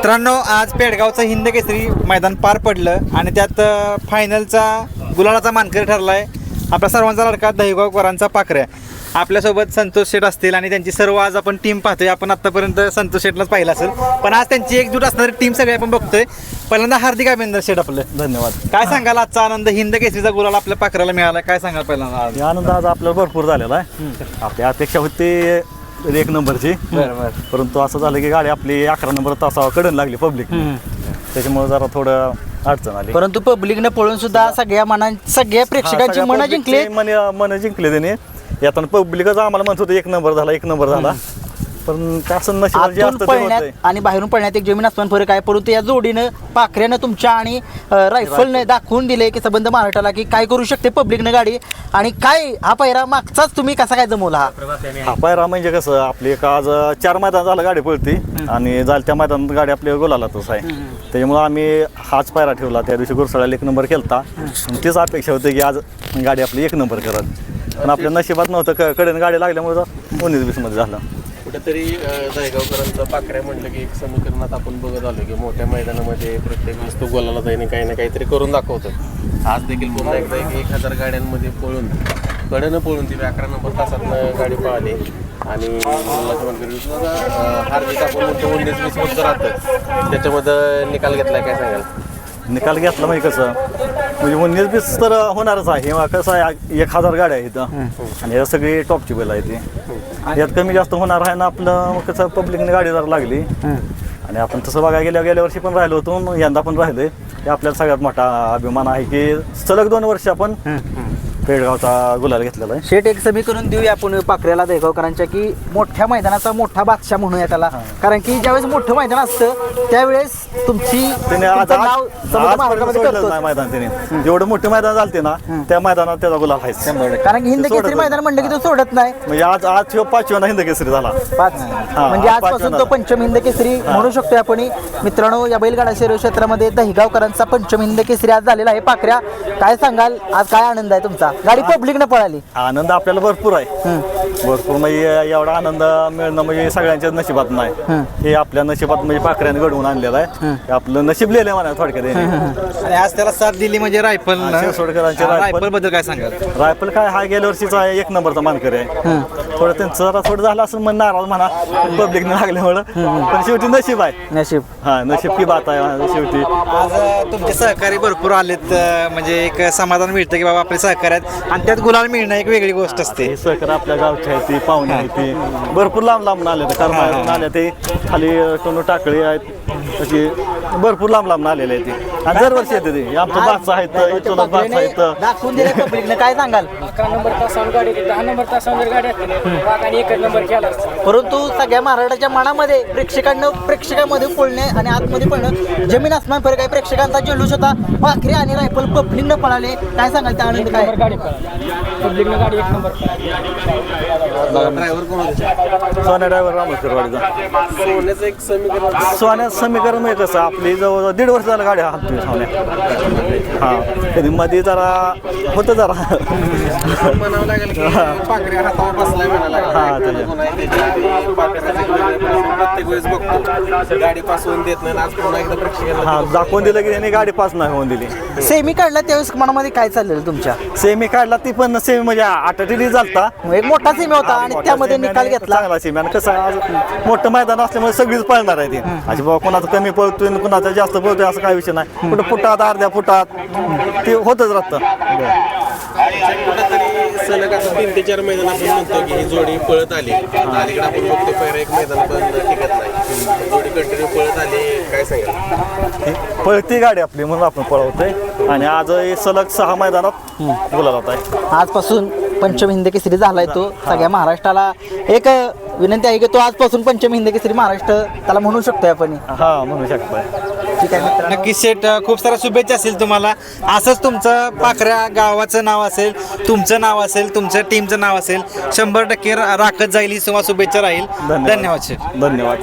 मित्रांनो, आज पेडगावचं हिंद केसरी मैदान पार पडलं आणि त्यात फायनलचा गुलालाचा मानकरी ठरलाय आपला सर्वांचा लाडका दहिगावकरांचा पाखऱ्या. आपल्यासोबत संतोष शेठ असतील आणि त्यांची सर्व आज आपण टीम पाहतोय. आपण आतापर्यंत संतोष शेठलाच पाहिलं असेल, पण आज त्यांची एकजूट असणारी टीम सगळी आपण बघतोय. पहिल्यांदा हार्दिक अभिनंदन शेठ आपलं. धन्यवाद. काय सांगाल आजचा आनंद हिंद केसरीचा गुलाल आपल्या पाखऱ्याला मिळाला, काय सांगाल पहिल्यांदा? हे आनंद आज आपल्याला भरपूर झालेला आहे. आपली अपेक्षा होती एक नंबरची, परंतु असं झालं की गाडी आपली 11 नंबर तासावर कडन लागली पब्लिक, त्याच्यामुळे जरा थोडं अडचण आली. परंतु पब्लिकने पळून सुद्धा सगळ्या प्रेक्षकांची मन जिंकले. मन जिंकले त्याने. यातून पब्लिकच आम्हाला म्हणत होतं एक नंबर झाला, पण असं आतून पळण्यात आणि बाहेरून पळण्यात एक जमीन आसमान फरक आहे. परंतु या जोडीनं पाखऱ्यानं तुमच्या आणि रायफलने दाखवून दिले की संबंध महाराष्ट्राला की काय करू शकते पब्लिकने गाडी. आणि काय हा पायरा मागचाच तुम्ही कसा काय जमवला? हा पायरा म्हणजे कसं, आपली एक आज 4 मैदान झालं गाडी पळती आणि झालं त्या मैदानात गाडी आपल्या गोलालाच आहे. त्याच्यामुळे आम्ही हाच पायरा ठेवला. त्या दिवशी गुरसाळ्याला 1 नंबर केलता. तीच अपेक्षा होती की आज गाडी आपली 1 नंबर करत, पण आपल्या नशिबात नव्हतं. कडेने गाडी लागल्यामुळे 19-20 मध्ये झालं. कुठेतरी दहिगावकरांचं पाखऱ्या म्हटलं की एक समीकरणात आपण बघत आलो की मोठ्या मैदानामध्ये प्रत्येक वेळेस तो गोलाला जाईने काही ना काहीतरी करून दाखवतो. आज देखील पुन्हा एकदा 1000 गाड्यांमध्ये पळून कडेनं पळून ती 11 नंबर तासातनं गाडी पळाली आणि हार्दिक आपण म्हणतो 19-20 मध्ये राहतं, त्याच्यामध्ये निकाल घेतला. काय सांगाल? निकाल घेतला म्हणजे कसं, म्हणजे 19-20 तर होणारच आहे. कसं आहे, 1000 गाड्या आहेत आणि या सगळी टॉपची बैल आहे ती. यात कमी जास्त होणार आहे ना. आपलं कसं पब्लिकने गाडी जरा लागली आणि आपण तसं बघायला गेल्या वर्षी पण राहिलो होतो, यंदा पण राहिलोय. हे आपल्याला सगळ्यात मोठा अभिमान आहे की सलग 2 वर्ष आपण पेडगावचा गुलाल घेतलेला आहे. शेट एक समीकरण देऊया आपण पाखऱ्याला दहिगावकरांच्या की मोठ्या मैदानाचा मोठा बादशाह म्हणूया त्याला. कारण की ज्यावेळेस मोठं मैदान असतं त्यावेळेस तुमचं नाव संबंध महाराष्ट्रामध्ये करतो. मैदान त्याने जेवढं मोठं मैदान झालते ना, त्या मैदानात त्याचा गुलाल आहे. कारण की हिंद केसरी मैदान म्हणलं की तो सोडत नाही. म्हणजे आज 5व्या हिंद केसरी झाला. 5 म्हणजे आजपासून तो पंचम हिंद केसरी म्हणू शकतो आपण. मित्रांनो, या बैलगाडा शहर क्षेत्रामध्ये दहिगावकरांचा पंचम हिंद केसरी आज झालेला आहे. पाखऱ्या, काय सांगाल आज? काय आनंद आहे तुमचा? गाडी पब्लिकने पळाली. आनंद आपल्याला भरपूर आहे. भरपूर म्हणजे एवढा आनंद मिळणं म्हणजे सगळ्यांच्याच नशिबात नाही. हे आपल्या नशिबात म्हणजे पाखऱ्याने घडवून आणलेलं आहे. हे आपलं नशीब लिहिलंय म्हणा थोडक्यात. आणि आज त्याला साथ दिली म्हणजे रायफल. रायफल बद्दल काय सांगाल? रायफल काय, हा गेल्या वर्षीचा 1 नंबरचा मानकरी आहे. थोडं त्यांचं जरा थोडं झालं असं मन नाराज म्हणा पब्लिकने लागल्यामुळं, पण शेवटी नशीब आहे. नशीब, हा नशीब की बात आहे शेवटी. आज तुमचे सहकारी भरपूर आलेत, म्हणजे एक समाधान मिळतं की बाबा आपले सहकारी आहेत आणि त्यात गुलाल मिळणं एक वेगळी गोष्ट असते. हे सहकारी आपल्या गावचे आहे, ती पाहुणे आहे, ती भरपूर लांब आले. कर्माळून आले ते, खाली टोनू टाकळी आहेत, अशी भरपूर लांब आलेले आहे ते. आणि दरवर्षी येते ते. आमचं बादशाह आहेत, इथलं बादशाह आहेत. दाखवून दिले पब्लिकने. काय सांगाल? 11 नंबर तासावर गाडी, 10 नंबर तासावर गाडी आणि 1 नंबर केला. परंतु सगळ्या महाराष्ट्राच्या मनामध्ये प्रेक्षकांमध्ये पळणे आणि आतमध्ये पळणं जमीन आसमान फरक आहे. प्रेक्षकांचा जल्लोष होता. पाखरे आणि रायफल पब्लिकनं पळाले. काय सांगाल त्या आनंद? काय गाडी पब्लिकनं गाडी 1 नंबर. ड्रायव्हर कोण होते? सोन्या ड्रायव्हर रामोसकरवाडीचा. सोन्याचं एक समीकरण. सोन्याचं समीकरण म्हणजे कसं, आपली जवळ 1.5 वर्ष झालं गाडी हालतोय सोन्या. हा कधी मध्ये जरा होतं जरा म्हणावं लागेल की पाखऱ्या हातावर बसलाय म्हणायला लागेल. प्रत्येक वेळेस बघतो गाडी पास होऊन देत नाही. आज पुन्हा एकदा प्रेक्षकांना हा दाखवून दिलं की त्याने गाडी पास नाही होऊन दिली. सेमी काढला त्यावेळेस मनामध्ये काय चाललेलं तुमच्या? सेमी काढला, ती पण सेमी म्हणजे 8 टी झालता. एक मोठा सेमी होता आणि त्यामध्ये निकाल घेतला. चांगला सेमी. आणि कसं आज मोठं मैदान असल्यामुळे सगळीच पळणार आहे ती. अशी बाबा कोणाचं कमी पळतोय कुणाचा जास्त पळतोय असं काही विषय नाही. कुठं फुटात, अर्ध्या फुटात ते होतच राहतं. कुठेतरी सलग असं 3 ते 4 मैदान आपण म्हणतो की ही जोडी पळत आली. अलीकडे आपण बघतो पहिलं एक मैदान पण टिकत नाही, जोडी कंटिन्यू पळत आली. काय सांगाल? पळती गाडी आपली म्हणून आपण पळवतोय. आणि आज सलग 6 मैदानात बोलावत आहे. आजपासून पंचम हिंद केसरी झालाय तो. सगळ्या महाराष्ट्राला एक विनंती आहे की तो आजपासून पंचम हिंद केसरी महाराष्ट्र त्याला म्हणू शकतोय आपण. हा म्हणू शकतोय. ठीक आहे मित्रांनो. नक्कीच शेठ, खूप साऱ्या शुभेच्छा असतील तुम्हाला. असंच तुमचं पाखऱ्या गावाचं नाव असेल, तुमचं नाव असेल, तुमच्या टीमचं नाव असेल, 100% राखत जाईल ही शुभेच्छा राहील. धन्यवाद शेठ. धन्यवाद.